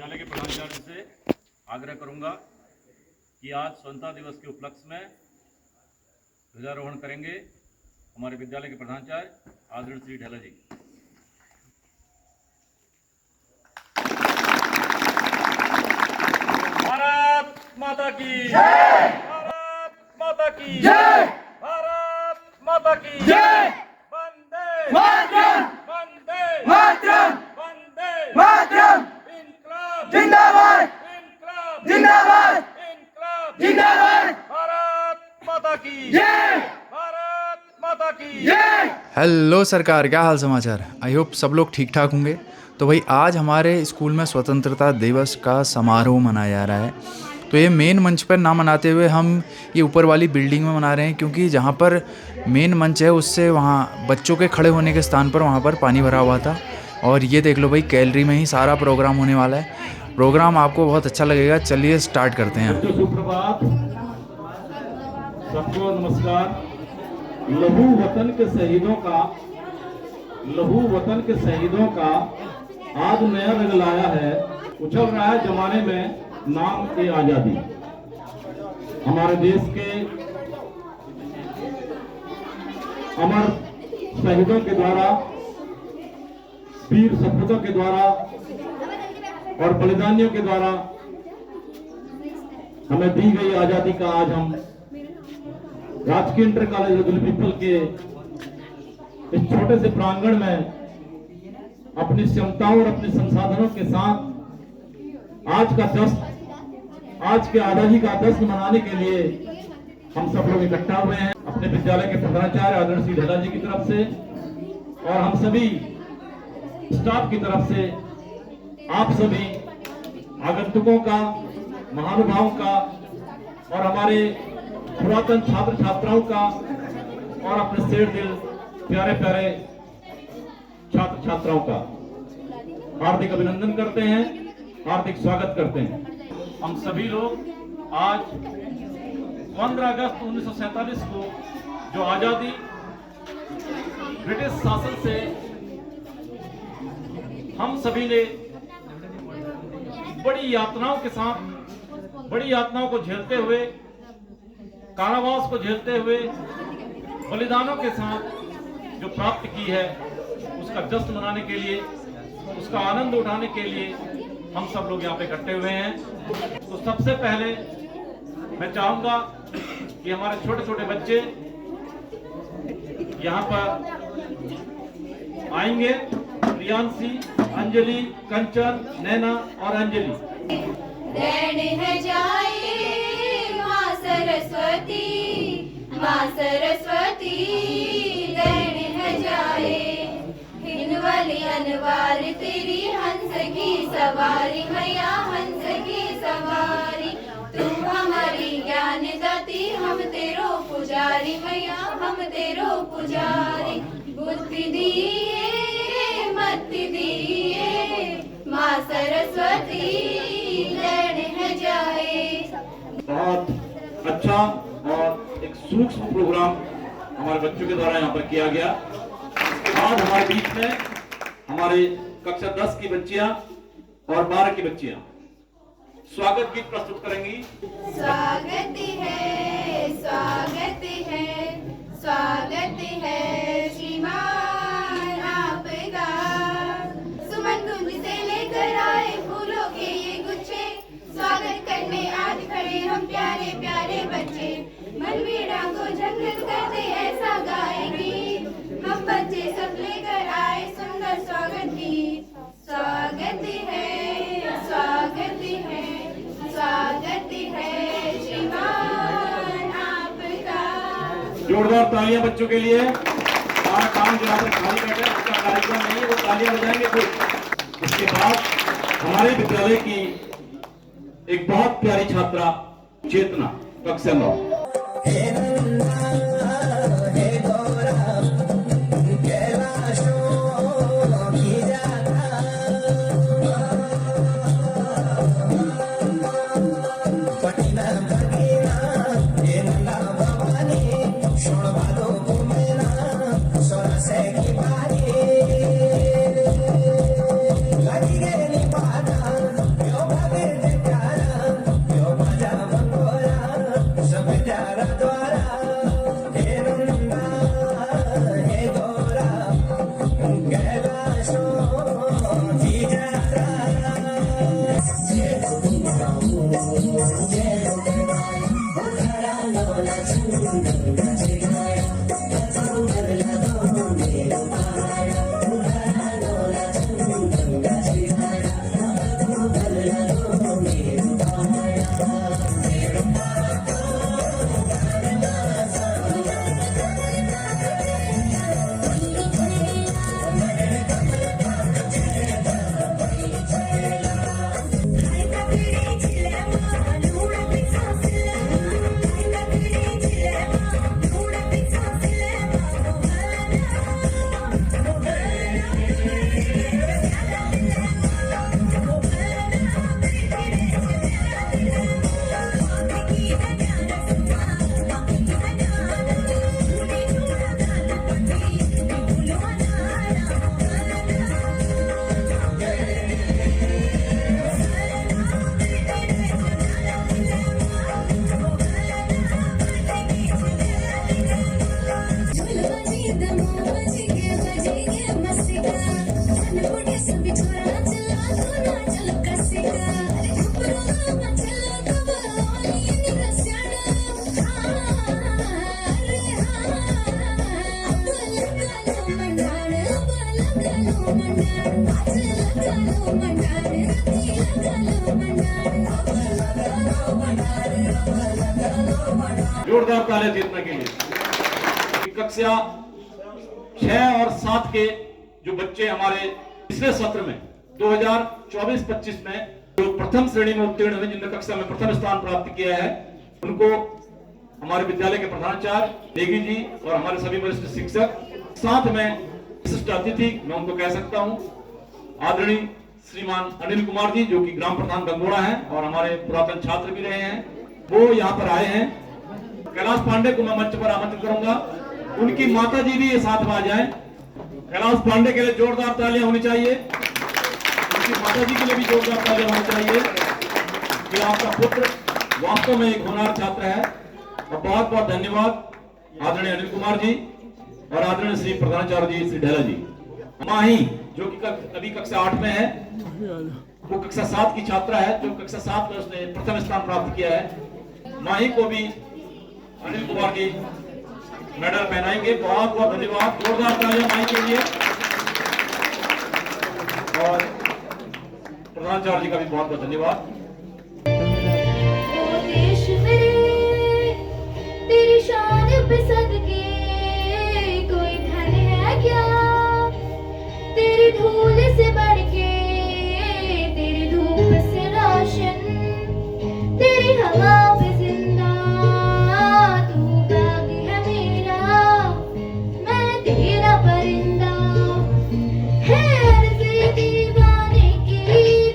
विद्यालय के प्रधानाचार्य से आग्रह करूंगा कि आज स्वतंत्रता दिवस के उपलक्ष्य में ध्वजारोहण करेंगे हमारे विद्यालय के प्रधानाचार्य आदरणीय श्री ढेला जी। भारत माता की जय, भारत माता की जय, भारत माता की जय। वंदे मातरम, वंदे मातरम, वंदे मातरम। इनकलाब जिंदाबाद, इनकलाब जिंदाबाद, इनकलाब जिंदाबाद। भारत माता की जय, भारत माता की जय। हेलो सरकार, क्या हाल समाचार। आई होप सब लोग ठीक ठाक होंगे। तो भाई आज हमारे स्कूल में स्वतंत्रता दिवस का समारोह मनाया जा रहा है। तो ये मेन मंच पर ना मनाते हुए हम ये ऊपर वाली बिल्डिंग में मना रहे हैं, क्योंकि जहाँ पर मेन मंच है उससे वहाँ बच्चों के खड़े होने के स्थान पर वहाँ पर पानी भरा हुआ था। और ये देख लो भाई, गैलरी में ही सारा प्रोग्राम होने वाला है। प्रोग्राम आपको बहुत अच्छा लगेगा। चलिए स्टार्ट करते हैं। सुप्रभात, सबको नमस्कार। लहू वतन के शहीदों का आज नया रंग लाया है। उछल रहा है जमाने में नाम की आजादी। हमारे देश के अमर शहीदों के द्वारा, वीर सपूतों के द्वारा और बलिदानियों के द्वारा हमें दी गई आजादी का आज हम राजकीय इंटर कॉलेज रदुल के इस छोटे से प्रांगण में अपनी क्षमताओं और अपने संसाधनों के साथ आज के आजादी का जश्न मनाने के लिए हम सब लोग इकट्ठा हुए हैं। अपने विद्यालय के प्रधानाचार्य आदरणीय श्री ढेला जी की तरफ से और हम सभी स्टाफ की तरफ से आप सभी आगंतुकों का, महानुभावों का और हमारे पुरातन छात्र छात्राओं का और अपने शेर दिल प्यारे प्यारे छात्र छात्राओं का हार्दिक अभिनंदन करते हैं, हार्दिक स्वागत करते हैं। हम सभी लोग आज 15 अगस्त 1947 को जो आजादी ब्रिटिश शासन से हम सभी ने बड़ी यातनाओं को झेलते हुए, कारावास को झेलते हुए, बलिदानों के साथ जो प्राप्त की है, उसका जश्न मनाने के लिए, उसका आनंद उठाने के लिए हम सब लोग यहाँ पे इकट्ठे हुए हैं। तो सबसे पहले मैं चाहूंगा कि हमारे छोटे छोटे बच्चे यहाँ पर आएंगे। प्रियांशी, अंजलि, कंचन, नैना और अंजलि। दैन है जाए माँ सरस्वती, माँ सरस्वती दैन है जाए। हिनवाली अनवार तेरी हंस की सवारी, मैया हंस की सवारी। तू हमारी ज्ञान दाती, हम तेरो पुजारी, मैया हम तेरो पुजारी। बुद्धि दिए मति दिए माँ सरस्वती दैन है जाए। बहुत अच्छा और एक सूक्ष्म प्रोग्राम हमारे बच्चों के द्वारा यहाँ पर किया गया। आज हमारे बीच में हमारे कक्षा 10 की बच्चियां और 12 की बच्चियां स्वागत गीत प्रस्तुत करेंगी। स्वागत है, स्वागत है, स्वागत है श्रीमान आपका। सुमन कुंज से लेकर आए फूलों के ये गुच्छे, स्वागत करने आज खड़े हम प्यारे प्यारे बच्चे। मनवीड़ा को झंझट करते ऐसा गाएगी, हम बच्चे सब लेकर आए सुंदर स्वागत गीत। स्वागत है, स्वागत है, स्वागत है श्रीमान आपका। जोरदार तालियां बच्चों के लिए। सारा काम जो यहाँ पर खाली बैठे हैं उसका कार्यक्रम नहीं है, वो तालियां बजाएंगे कुछ। उसके बाद हमारे विद्यालय की एक बहुत प्यारी छात्रा चेतना, कक्षा 9। जोरदार तालियां जीतने के लिए। कक्षा 6 और 7 के जो बच्चे हमारे पिछले सत्र में 2024-25 में जो प्रथम श्रेणी में उत्तीर्ण हुए, जिनने कक्षा में प्रथम स्थान प्राप्त किया है, उनको हमारे विद्यालय के प्रधानाचार्य नेगी जी और हमारे सभी वरिष्ठ शिक्षक, साथ में विशिष्ट अतिथि मैं उनको कह सकता हूं आदरणीय श्रीमान अनिल कुमार जी, जो कि ग्राम प्रधान गंगोड़ा हैं और हमारे पुरातन छात्र भी रहे हैं, वो यहाँ पर आए हैं। कैलाश पांडे को मैं मंच पर आमंत्रित करूंगा, उनकी माता जी भी ये साथ में आ जाएं। कैलाश पांडे के लिए जोरदार तालियां होनी चाहिए, उनकी माता जी के लिए भी जोरदार तालियां होनी चाहिए कि आपका पुत्र वास्तव में एक होनहार छात्र है। और बहुत बहुत धन्यवाद आदरणीय अनिल कुमार जी और आदरणीय श्री प्रधानाचार्य जी श्री ढेला जी। माही जो कि अभी कक्षा 8 में है, वो कक्षा 7 की छात्रा है, जो कक्षा 7 में उसने प्रथम स्थान प्राप्त किया है। माही को भी अनिल कुमार जी मेडल पहनाएंगे। बहुत बहुत धन्यवाद, जोरदार तालियां माही के लिए। और प्रधानाचार्य जी का भी बहुत बहुत धन्यवाद। ओ देश मेरे तेरी शान पे सदके कोई धन है क्या, तेरी धूल से बढ़ के, तेरी धूप से रोशन, तेरी हवा पे जिंदा, तू बाग है मेरा, मैं तेरा परिंदा। है अर्ज़ दीवाने की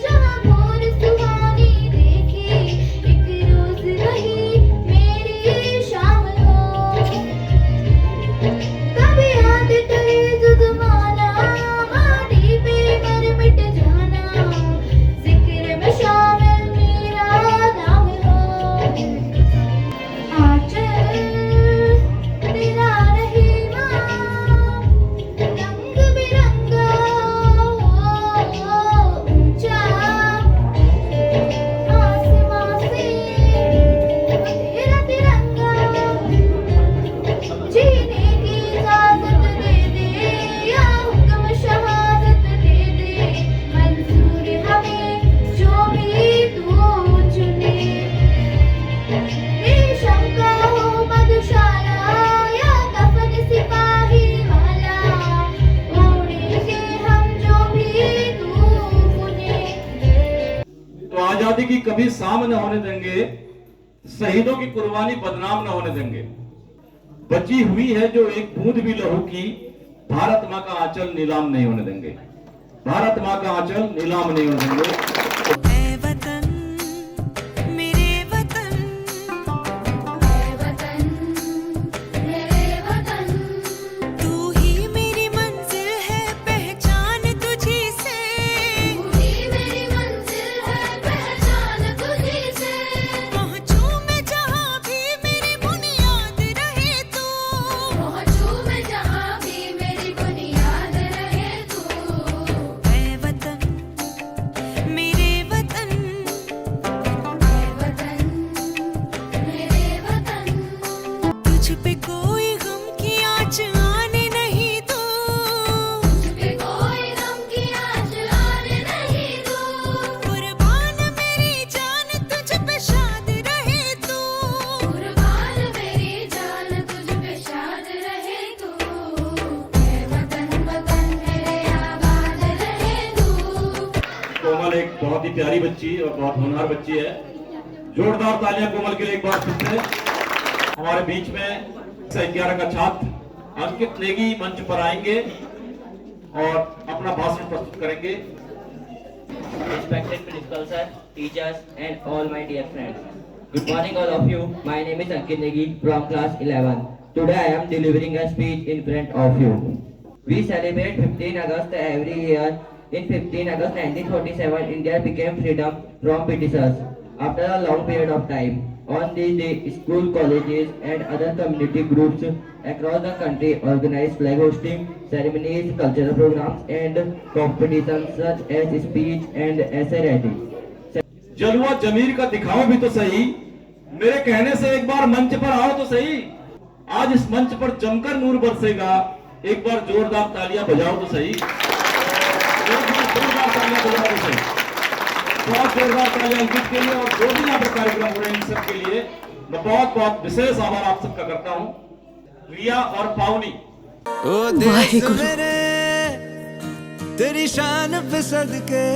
जहाँ मोर सुहानी देखी, एक रोज वही मेरी शाम हो। कभी याद करे जो तुम्हारा माटी पे मर मिट जाना, जिक्र में शामिल मेरा नाम हो। आंचल तेरा रहीमा, रंग बिरंगा ऊंचा आसमां से तेरा तिरंगा, जीने की इजाजत दे दे या हुक्म शहादत दे दे, मंजूर हमें जो भी तू चुने। रेशम का हो मधुशाला या कफन सिपाही वाला, ओढ़ेंगे हम जो भी तू बुने। तो आजादी की कभी शाम न होने देंगे, शहीदों की कुर्बानी बदनाम न होने देंगे। बची हुई है जो एक बूंद भी लहू की, भारत मां का आंचल नीलाम नहीं होने देंगे। भारत मां का आंचल नीलाम नहीं होने देंगे। ऐ वतन मेरे वतन, मेरे वतन, तू ही मेरी मंजिल है पहचान तुझी से, तू ही मेरी मंजिल है पहचान तुझी से। पहुंचूं मैं जहां भी मेरी बुनियाद रहे तू, पहुंचूं मैं जहां भी मेरी बुनियाद रहे तू। ऐ वतन मेरे वतन, मेरे वतन, तुझ पे कोई गम की आँच आने नहीं दूं, तुझ पे कोई गम की आँच आने नहीं दूं। कुर्बान मेरी जान तुझ पे शाद रहे तू, कुर्बान मेरी जान तुझ पे शाद रहे तू। ऐ वतन वतन मेरे आबाद रहे तू। कोमल एक बहुत ही प्यारी बच्ची और बहुत होनहार बच्ची है। जोरदार तालियां कोमल के लिए एक बार फिर से। हमारे बीच में कक्षा 11 का छात्र अंकित नेगी मंच पर आएंगे और अपना भाषण प्रस्तुत करेंगे। Respected principal sir, teachers and all my dear friends. Good morning all of you. My name is Ankit Negi from class 11. Today I am delivering a speech in front of you. We celebrate 15 August every year. In 15 August 1947, India became freedom from Britishers after a long period of time. On this day, school, colleges, and other community groups across the country organize flag hosting ceremonies, cultural programs, and competitions such as speech and essay writing. जलवा जमीर का दिखाओ भी तो सही, मेरे कहने से एक बार मंच पर आओ तो सही। आज इस मंच पर जमकर नूर बरसेगा, एक बार जोरदार तालियां बजाओ तो सही। जोरदार तालियां बजाओ तो सही। बहुत जोरदार तालियां अंकित के लिए और जो भी यहाँ पर कार्यक्रम हो रहे हैं इन सब के लिए मैं बहुत बहुत विशेष आभार आप सबका करता हूँ। रिया और पावनी, ओ देश मेरे तेरी शान पे सदके,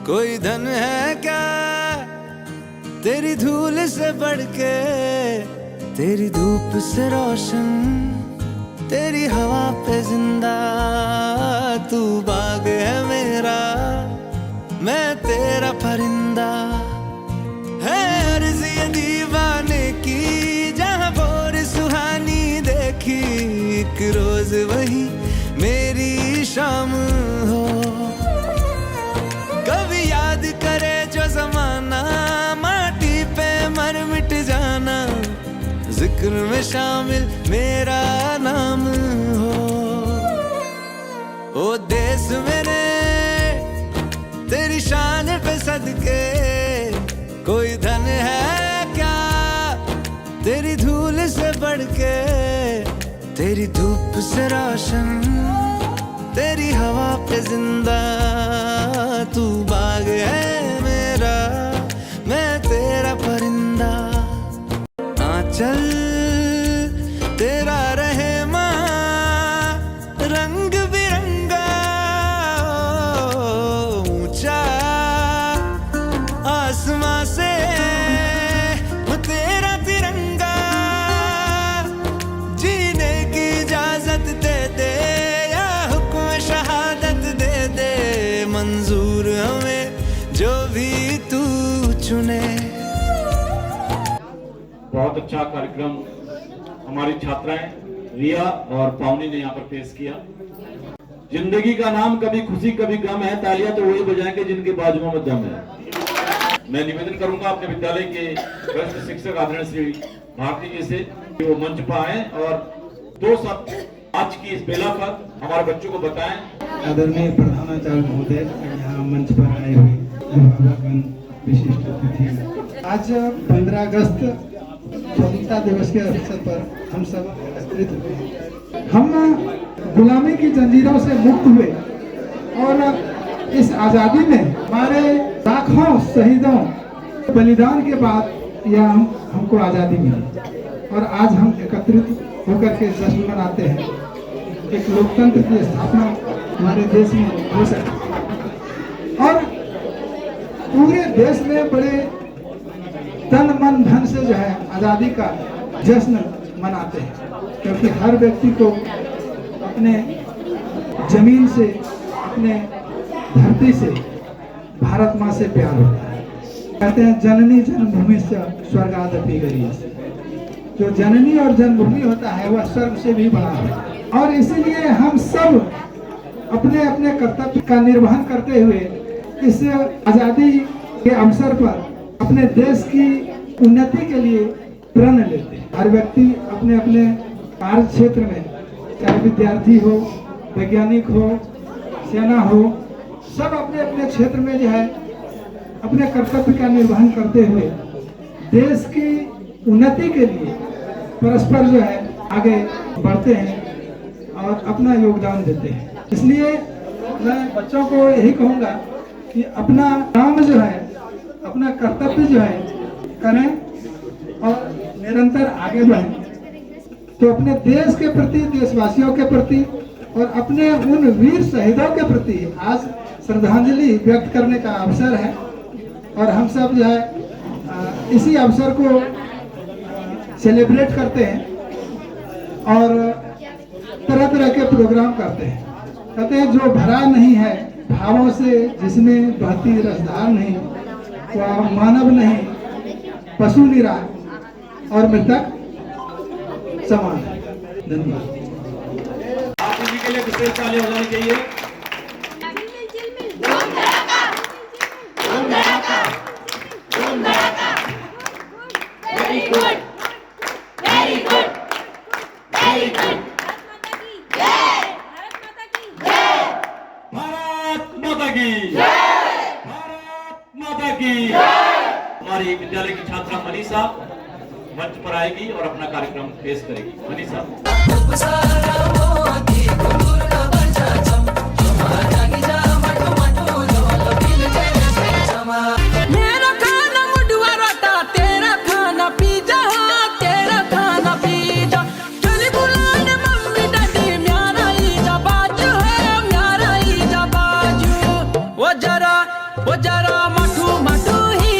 कोई धन है क्या तेरी धूल से बढ़ के, तेरी धूप से रोशन, तेरी हवा पे जिंदा, तू बाग है मेरा, मैं तेरा परिंदा। है अर्ज़ ये दीवाने की, जहाँ भोर सुहानी देखी, एक रोज वही मेरी शाम हो। कभी याद करे जो जमाना, माटी पे मर मिट जाना, जिक्र में शामिल मेरा नाम हो। ओ देश मेरे तेरी शान पे सदके, कोई धन है क्या तेरी धूल से बढ़ के, तेरी धूप से रोशन, तेरी हवा पे जिंदा, तू बाग है मेरा, मैं तेरा परिंदा। आंचल तेरा रहे माँ रंग बिरंगा, ऊंचा आसमां से तेरा तिरंगा, जीने की इजाजत दे दे या हुक्म शहादत दे दे, मंजूर हमें जो भी तू चुने। बहुत अच्छा कार्यक्रम हमारी छात्राएं रिया और पावनी ने यहाँ पर पेश किया। जिंदगी का नाम कभी खुशी कभी गम है, तालियां तो वही बजाएंगे जिनके बाजुओं में दम है। मैं निवेदन करूंगा अपने विद्यालय के वरिष्ठ शिक्षक आदरणीय श्री भारती जी से कि वो मंच पर आए और दो शब्द आज की इस बेला पर हमारे बच्चों को बताएं। आदरणीय प्रधानाचार्य महोदय, यहाँ मंच पर आए हुए अभिभावकगण, विशिष्ट अतिथि, आज 15 अगस्त स्वतंत्रता दिवस के अवसर पर हम सब एकत्रित हुए हैं। हम गुलामी की जंजीरों से मुक्त हुए और इस आज़ादी में हमारे लाखों शहीदों बलिदान के बाद यह हमको आज़ादी मिली और आज हम एकत्रित होकर के जश्न मनाते हैं। एक लोकतंत्र की स्थापना हमारे देश में हो सके और पूरे देश में बड़े तन मन धन से जो है आज़ादी का जश्न मनाते हैं, क्योंकि हर व्यक्ति को अपने जमीन से, अपने धरती से, भारत माँ से प्यार होता है। कहते हैं जननी जन्मभूमि से स्वर्गादपि गरीयसी, जो जननी और जन्मभूमि होता है वह स्वर्ग से भी बड़ा है। और इसीलिए हम सब अपने अपने कर्तव्य का निर्वहन करते हुए इस आज़ादी के अवसर पर अपने देश की उन्नति के लिए प्रण लेते हैं। हर व्यक्ति अपने अपने कार्य क्षेत्र में, चाहे विद्यार्थी हो, वैज्ञानिक हो, सेना हो, सब अपने अपने क्षेत्र में जो है अपने कर्तव्य का निर्वहन करते हुए देश की उन्नति के लिए परस्पर जो है आगे बढ़ते हैं और अपना योगदान देते हैं। इसलिए मैं बच्चों को यही कहूँगा कि अपना काम जो है, अपना कर्तव्य जो है करें और निरंतर आगे बढ़ें। तो अपने देश के प्रति, देशवासियों के प्रति और अपने उन वीर शहीदों के प्रति आज श्रद्धांजलि व्यक्त करने का अवसर है और हम सब जो है इसी अवसर को सेलिब्रेट करते हैं और तरह तरह के प्रोग्राम करते हैं। कहते हैं जो भरा नहीं है भावों से, जिसमें बहती रसधार नहीं, वह मानव नहीं, पशु निरा और मृतक समान। धन्यवाद। आप इसी के लिए विशेष ताली हो जानी चाहिए। भारत माता की भारत माता की। हमारी विद्यालय की छात्रा मनीषा मंच पर आएगी और अपना कार्यक्रम पेश करेगी। मनीषा। मेरा खाना मुडवा रोटा, तेरा खाना पिज्जा, तेरा खाना पिज्जा। चली बुलाने मम्मी डैडी, म्यारा ईजा बाजू है, म्यारा ईजा बाजू। वो जरा मठू मठू ही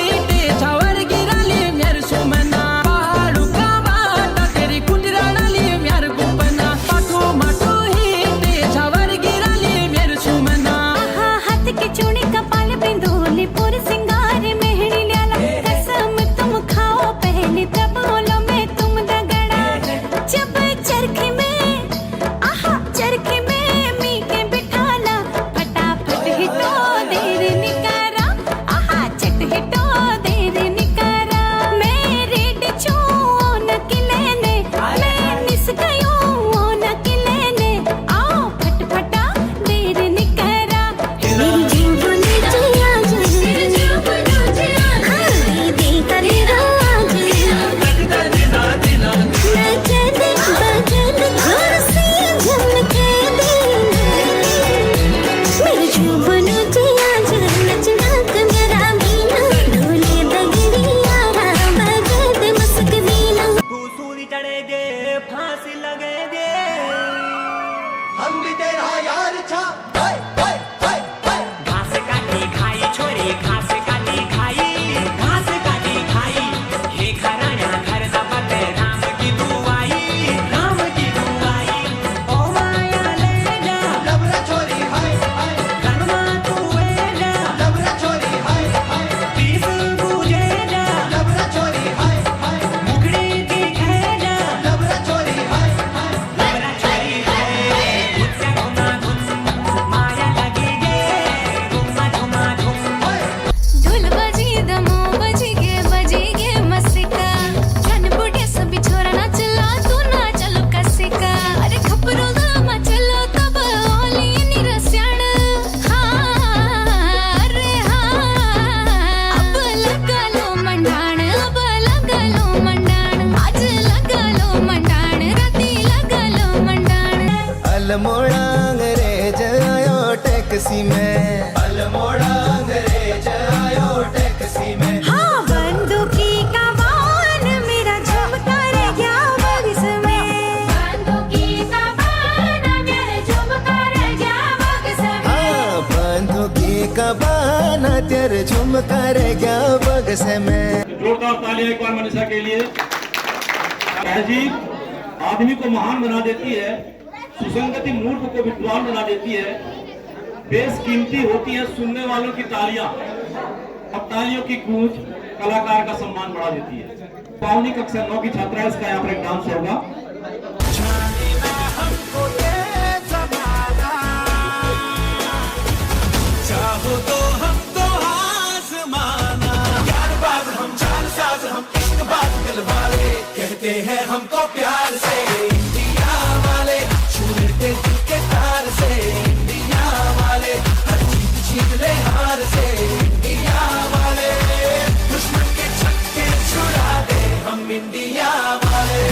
छावर गिराली मेर सुमना। पहाड़ू का बाटा तेरी कुटरा डाली मेर गुपना। मठू मठू ही छावर गिराली मेर सुमना। हाथ के चूड़ी कपाल बिंदोली पूरे सिंगार मेहंदी ल्याला। कसम तुम खाओ पहले तब बोलो मैं तुम दगड़ा। जब चरखे में चरखे में मी के बिठाला। फटाफट हिटो देर निकारा। चट हिटो देर निकारा। मेरे डिचो न किलेने, मैं निस गयो न किलेने। आओ फटफटा देर निकारा। मेरी जीवन जिया सूली चढ़े दे, फांसी लगे दे, हम भी तेरा यार छा। घास काटी खाई छोरी, घास काटी खाई, घास काटी खाई। हे घराण्या घर जपत राम की दुआई, राम की दुआई। ओ माया ले जा लबरा छोरी, हाय हाय गनमा तू ले जा लबरा छोरी, हाय हाय पीस बूझे जा लबरा छोरी, हाय हाय मुखड़ी दिखे जा लबरा छोरी, हाय हाय लबरा छोरी, हाय मुझसे घुमा घुम माया लगी गे घुमा घुमा घुम। ढोल बजी दमो बजी गे मस्सिका। जन बुढ़े सभी छोरा ना चलो तू ना चलो कसिका। अरे खपरो दामा चलो तब ओली निरस्याण। अरे अब लगा लो मंडाण, अब लगा लो मंडाण। आज लगा लो मंडाण, राती लगा लो मंडाण। अल्मोड़ा अंग्रेज आयो टैक्सी में, अल्मोड़ा अंग्रेज आयो टैक्सी में। हाँ बंदूकी का बाण मेरा झुमका रह गया बगस में। बंदूकी का बाण मेरा झुमका रह गया बगस में। हाँ बंदूकी का बाना तेरे झुमका रह गया बगस में। जोरदार तालियां एक बार मनीषा के लिए। तहजीब आदमी को महान बना देती है, सुसंगति मूर्ख को विद्वान बना देती है। बेशकीमती होती है सुनने वालों की तालियां, और तालियों की गूंज कलाकार का सम्मान बढ़ा देती है। पावनी कक्षा 9 की छात्रा है, इसका यहाँ पर एक डांस होगा। चाहो तो हम तो आसमाना, यार बात हम चाल साज, हम इश्क बात दिल वाले, कहते हैं हमको प्यार से इंडिया वाले। छू लेते दिल के तार से इंडिया वाले, हर जीत जीत ले हार से इंडिया वाले। दुश्मन के छक्के छुड़ा दे हम इंडिया वाले।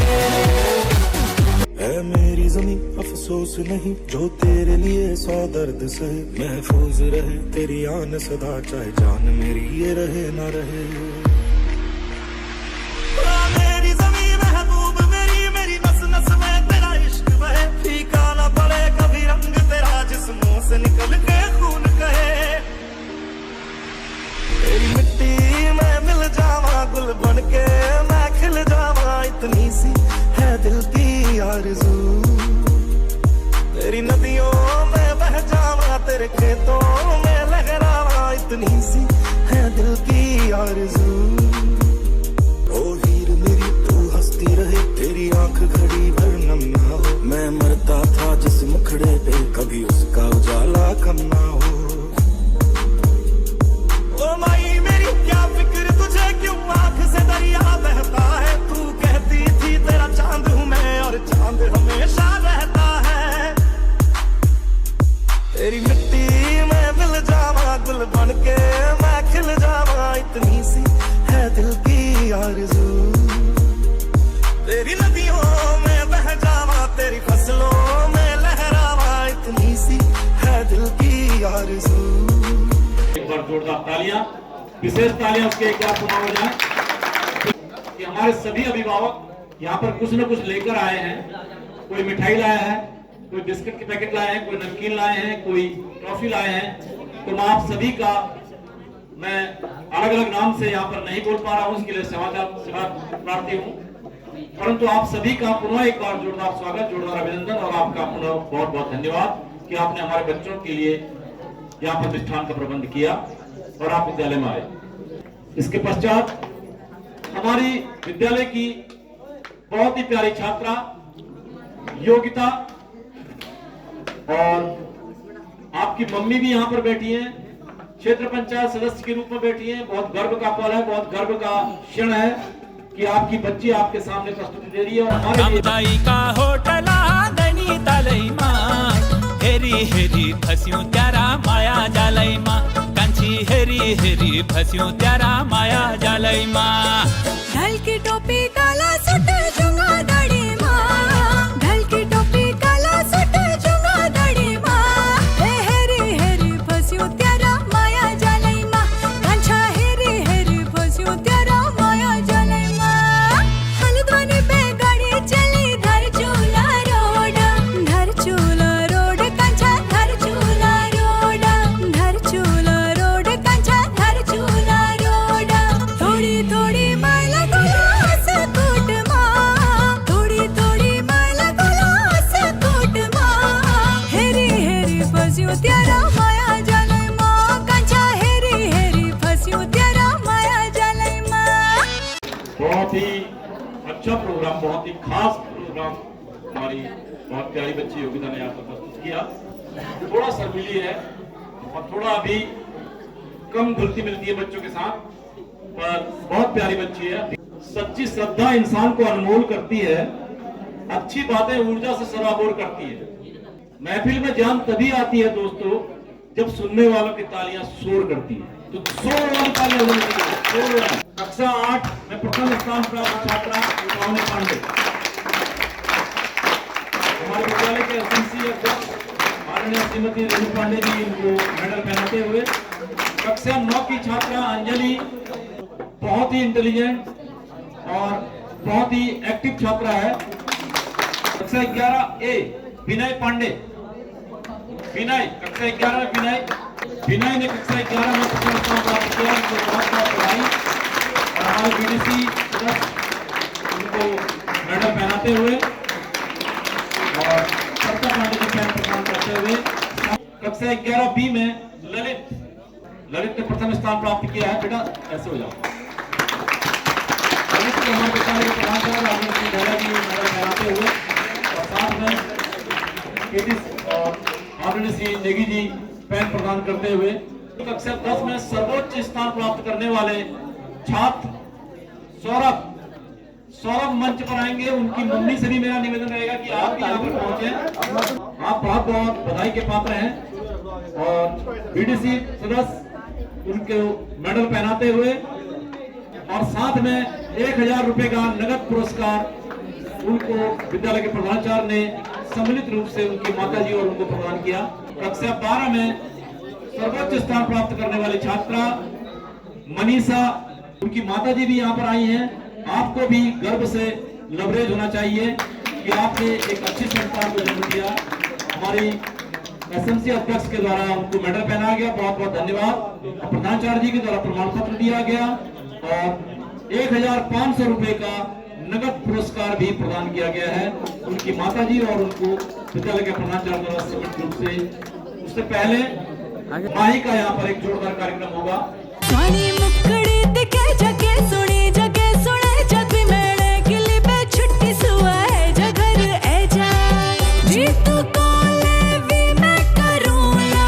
है मेरी ज़मीं अफसोस नहीं, जो तेरे लिए 100 दर्द सहे। महफूज रहे तेरी आन सदा, चाहे जान मेरी ये रहे ना रहे। मेरी ज़मीं महबूब मेरी, मेरी नस नस में तेरा इश्क बहे। फीका ना पड़े कभी रंग तेरा, जिस्मों से निकल के खून कहे। तेरी मिट्टी में मिल जावा, गुल बन के मैं खिल जावा। इतनी सी है दिल की आरज़ू, तेरी नदियों में बह जावा, तेरे खेतों में लहरावा। इतनी सी है दिल की आरज़ू। ओ हीर मेरी तू हंसती रहे, तेरी आंख घड़ी भर नम ना हो। मैं मरता था जिस मुखड़े पे, कभी उसका उजाला कम ना हो। ओ माई मेरी क्या फिक्र तुझे, क्यों आंख से दरिया बहता है। तू कहती थी तेरा चांद हूँ मैं, और चांद हमेशा रहता है। तेरी मिट्टी में मिल एक बार जोरदार तालियां, विशेष तालियां उसके एक बार सुना हो जाए कि हमारे सभी अभिभावक यहाँ पर कुछ न कुछ लेकर आए हैं। कोई मिठाई लाया है, कोई बिस्किट के पैकेट लाए हैं, कोई नमकीन लाए हैं, कोई ट्रॉफी लाए हैं। तो मैं आप सभी का मैं अलग अलग नाम से यहाँ पर नहीं बोल पा रहा हूँ, उसके लिए क्षमा प्रार्थी हूँ, परंतु आप सभी का पुनः एक बार जोरदार स्वागत, जोरदार अभिनंदन और आपका पुनः बहुत बहुत धन्यवाद कि आपने हमारे बच्चों के लिए यहाँ पर मिष्ठान का प्रबंध किया और आप विद्यालय में आए। इसके पश्चात हमारी विद्यालय की बहुत ही प्यारी छात्रा योगिता और आपकी मम्मी भी यहाँ पर बैठी हैं, क्षेत्र पंचायत सदस्य के रूप में बैठी हैं। बहुत गर्व का पल है, बहुत गर्व का क्षण है कि आपकी बच्ची आपके सामने प्रस्तुति दे रही है और हमारे कमदाई का होटला गणी तलई माँ हेरी हेरी फस्यूं त्यारा माया जालई माँ कंची हेरी हेरी फस्यूं त्यारा माया जालई माँ ढल की टोपी काला सूट जुंगा दाढ़ी माँ, ढल की टोपी काला सूट जुंगा दाढ़ी माँ, हेरी हेरी फस्यूं त्यारा माया जालई माँ, कंचा हेरी हेरी फस्यूं त्यारा माया जालई माँ। हल्द्वानी पे गाड़ी चली धारचूला रोड, धारचूला रोड कंचा धारचूला रोड, धारचूला रोड कंचा धारचूला रोड। थोड़ी थोड़ी माला गुलास कोट माँ, थोड़ी थोड़ी माला गुलास कोट माँ, हेरी हेरी फस्यूं त्यारा माया जालई माँ, कंचा हेरी हेरी फस्यूं त्यारा माया जालई माँ। बहुत ही अच्छा प्रोग्राम, बहुत ही खास प्रोग्राम हमारी बहुत प्यारी बच्ची योगिता ने यहाँ पर प्रस्तुत किया। थोड़ा शर्मीली है और थोड़ा अभी कम घुलती मिलती है बच्चों के साथ, पर बहुत प्यारी बच्ची है। सच्ची श्रद्धा इंसान को अनमोल करती है, अच्छी बातें ऊर्जा से सराबोर करती है। महफिल में जान तभी आती है दोस्तों जब सुनने वालों की तालियां शोर करती है, तो शोर वाली तालियां होनी चाहिए, शोर वाली। कक्षा 8 में प्रथम स्थान प्राप्त छात्रा पावनी पांडे, हमारे विद्यालय के एसएमसी अध्यक्ष माननीय श्रीमती रेणु पांडे जी इनको मेडल पहनाते हुए। कक्षा 9 की छात्रा अंजलि बहुत ही इंटेलिजेंट और बहुत ही एक्टिव छात्रा है। कक्षा 11A विनय पांडे, विनय कक्षा 11 में विनय ने कक्षा 11 में प्रथम स्थान प्राप्त किया, इनको बहुत बहुत बधाई। और हमारे बीडीसी उनको मेडल पहनाते हुए और सरिता पांडे जी पैन प्रदान करते हुए। कक्षा 11B में ललित ने प्रथम स्थान प्राप्त किया है। बेटा ऐसे हो जाओ। ललित को हमारे विद्यालय के प्रधानाचार्य आदरणीय ढेला जी मेडल पहनाते हुए और साथ में और आदरणीय श्री नेगी जी पैन प्रदान करते हुए। कक्षा 10 में सर्वोच्च स्थान प्राप्त करने वाले छात्र सौरभ मंच पर आएंगे। उनकी मम्मी से भी मेरा निवेदन रहेगा कि आप भी यहाँ पर पहुंचे। आप बहुत बहुत बधाई के पात्र हैं और बीडीसी सदस्य उनको मेडल पहनाते हुए और साथ में 1000 रुपए का नगद पुरस्कार उनको विद्यालय के प्रधानाचार्य ने सम्मिलित रूप से उनकी माताजी और उनको प्रदान किया। कक्षा 12 में सर्वोच्च स्थान प्राप्त करने वाली छात्रा मनीषा, उनकी माताजी भी यहाँ पर आई हैं। आपको भी गर्व से लबरेज होना चाहिए कि आपने एक अच्छी संस्थान को जन्म दिया। हमारी एसएमसी अध्यक्ष के द्वारा उनको मेडल पहनाया गया, बहुत बहुत धन्यवाद। और प्रधानाचार्य जी के द्वारा प्रमाण पत्र दिया गया और 1500 रुपए का नगद पुरस्कार भी प्रदान किया गया है उनकी माताजी और उनको विद्यालय के प्रधानाचार्य द्वारा सम्मिलित रूप से। उससे पहले माही का यहाँ पर एक जोरदार कार्यक्रम होगा। सोनी मुकड़ी दिखे जगे सुनी जगे सुने जग भी मेरे किले पे छुट्टी सुआ है जगर ए जा जी तू कॉले भी मैं करूँला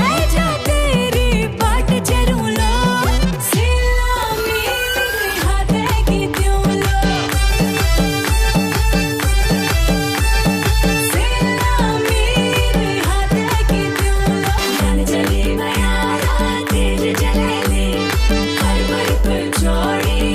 ए जा तेरी बाट चरूँला सिला मेरे हाथ की त्यूला सिला मेरे हाथ की त्यूला चल चली मैं यारा तेरे चले हर पर छोड़ी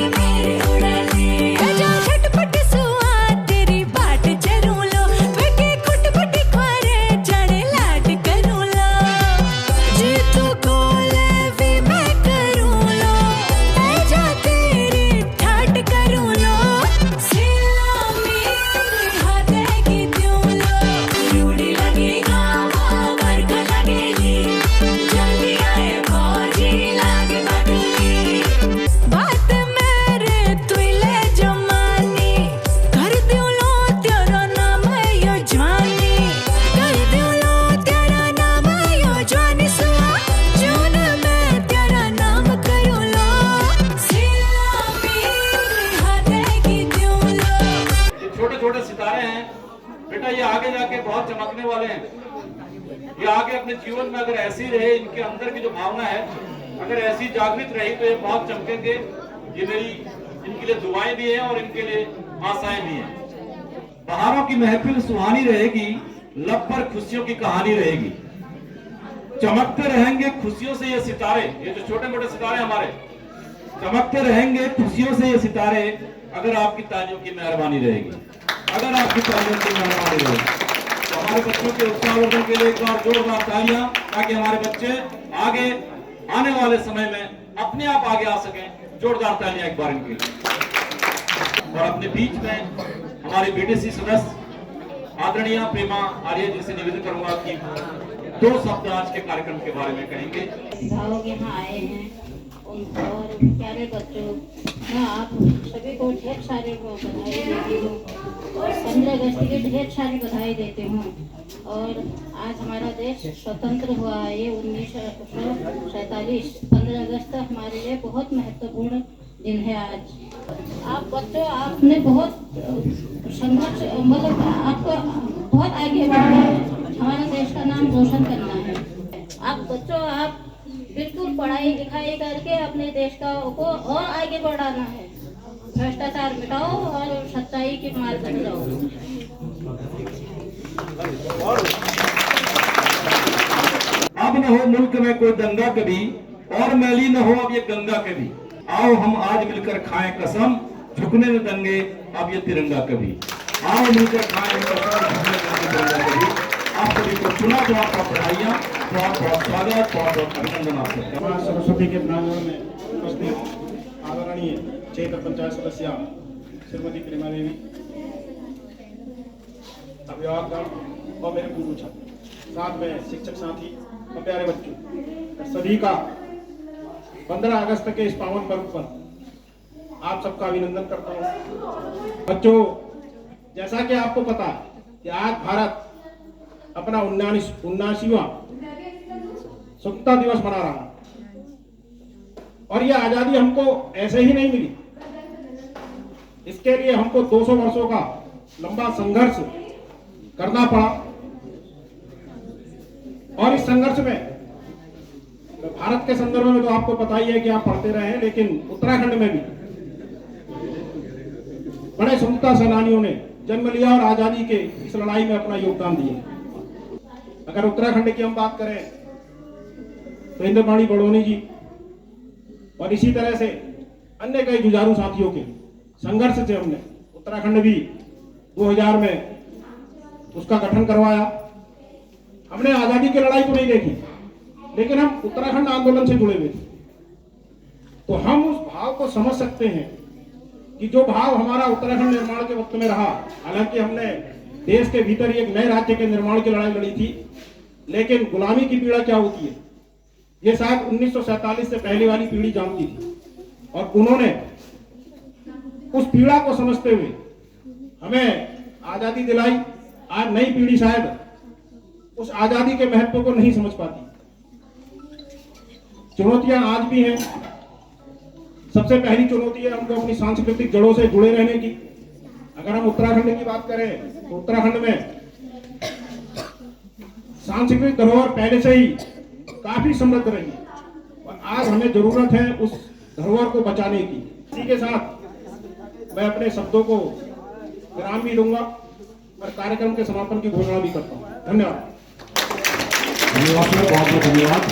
ये आगे जाके बहुत चमकने वाले हैं। ये आगे अपने जीवन में अगर ऐसी रहे, इनके अंदर की जो भावना है अगर ऐसी जागृत रही तो ये बहुत चमकेंगे। ये मेरी इनके लिए दुआएं भी हैं और इनके लिए आशाएं भी हैं। बहारों की महफिल सुहानी रहेगी, लब पर खुशियों की कहानी रहेगी। चमकते रहेंगे खुशियों से ये सितारे, ये जो छोटे मोटे सितारे हमारे, चमकते रहेंगे खुशियों से ये सितारे, अगर आपकी तालियों की मेहरबानी रहेगी, अगर आपकी तालियों की मेहरबानी रहेगी। तो हमारे बच्चों के उत्साहवर्धन के लिए एक बार जोरदार तालियां, ताकि हमारे बच्चे आगे आने वाले समय में अपने आप आगे आ सकें। जोरदार तालियां एक बार इनके लिए। और अपने बीच में हमारी बीटीसी सदस्य आदरणीय प्रेमा आर्य जी से निवेदन करूंगा कि 2 शब्द आज के कार्यक्रम के बारे में कहेंगे। अभिभावक यहाँ आए हैं और प्यारे बच्चों, मैं आप सभी को ढेर सारी बधाई देती हूँ और 15 अगस्त की ढेर सारी बधाई देती हूँ। और आज हमारा देश स्वतंत्र हुआ है, ये 1947 15 अगस्त हमारे लिए बहुत महत्वपूर्ण दिन है। आज आप बच्चों, आपने बहुत संघर्ष, मतलब आपको बहुत आगे बढ़ना है, हमारे देश का नाम रोशन करना है। आप बच्चों, आप बिल्कुल पढ़ाई लिखाई करके अपने देश का को और आगे बढ़ाना है। भ्रष्टाचार मिटाओ और सच्चाई के मार्ग पर जाओ। अब न हो मुल्क में कोई दंगा कभी, और मैली न हो अब ये गंगा कभी। आओ हम आज मिलकर खाएं कसम, झुकने न देंगे अब ये तिरंगा कभी। आओ मिलकर खाएं कसम, झुकने न देंगे तिरंगा कभी। आप सभी को चुना तो आपका बधाइयाँ, बहुत बहुत स्वागत, बहुत बहुत अभिनंदन आप सबका। मां सरस्वती के प्रांगण में उपस्थित आदरणीय क्षेत्र पंचायत सदस्य श्रीमती प्रेमा देवी, अभिभावक और मेरे पूर्व छात्र, साथ में शिक्षक साथी और प्यारे बच्चों, सभी का 15 अगस्त के इस पावन पर्व पर आप सबका अभिनंदन करता हूँ। बच्चों, जैसा कि आपको पता है कि आज भारत अपना 79वां स्वतंत्रता दिवस मना रहा है और यह आजादी हमको ऐसे ही नहीं मिली। इसके लिए हमको 200 वर्षों का लंबा संघर्ष करना पड़ा और इस संघर्ष में भारत के संदर्भ में तो आपको पता ही है कि आप पढ़ते रहे हैं, लेकिन उत्तराखंड में भी बड़े स्वतंत्रता सेनानियों ने जन्म लिया और आजादी के इस लड़ाई में अपना योगदान दिया। अगर उत्तराखंड की हम बात करें तो इंद्रपाणी बड़ोनी जी और इसी तरह से अन्य कई जुझारू साथियों के संघर्ष से हमने उत्तराखंड भी 2000 में उसका गठन करवाया। हमने आजादी की लड़ाई को नहीं देखी, लेकिन हम उत्तराखंड आंदोलन से जुड़े हुए थे, तो हम उस भाव को समझ सकते हैं कि जो भाव हमारा उत्तराखंड निर्माण के वक्त में रहा। हालांकि हमने देश के भीतर एक नए राज्य के निर्माण की लड़ाई लड़ी थी, लेकिन गुलामी की पीड़ा क्या होती है ये शायद 1947 से पहले वाली पीढ़ी जानती थी और उन्होंने उस पीड़ा को समझते हुए हमें आजादी दिलाई। आज नई पीढ़ी शायद उस आजादी के महत्व को नहीं समझ पाती। चुनौतियां आज भी हैं। सबसे पहली चुनौती है हमको अपनी सांस्कृतिक जड़ों से जुड़े रहने की। अगर हम उत्तराखंड की बात करें तो उत्तराखंड में सांस्कृतिक धरोहर पहले से ही काफी समृद्ध रही और आज हमें जरूरत है उस धरोहर को बचाने की। इसी के साथ मैं अपने शब्दों को विराम भी दूंगा और कार्यक्रम के समापन की घोषणा भी करता हूँ। धन्यवाद। बहुत बहुत धन्यवाद।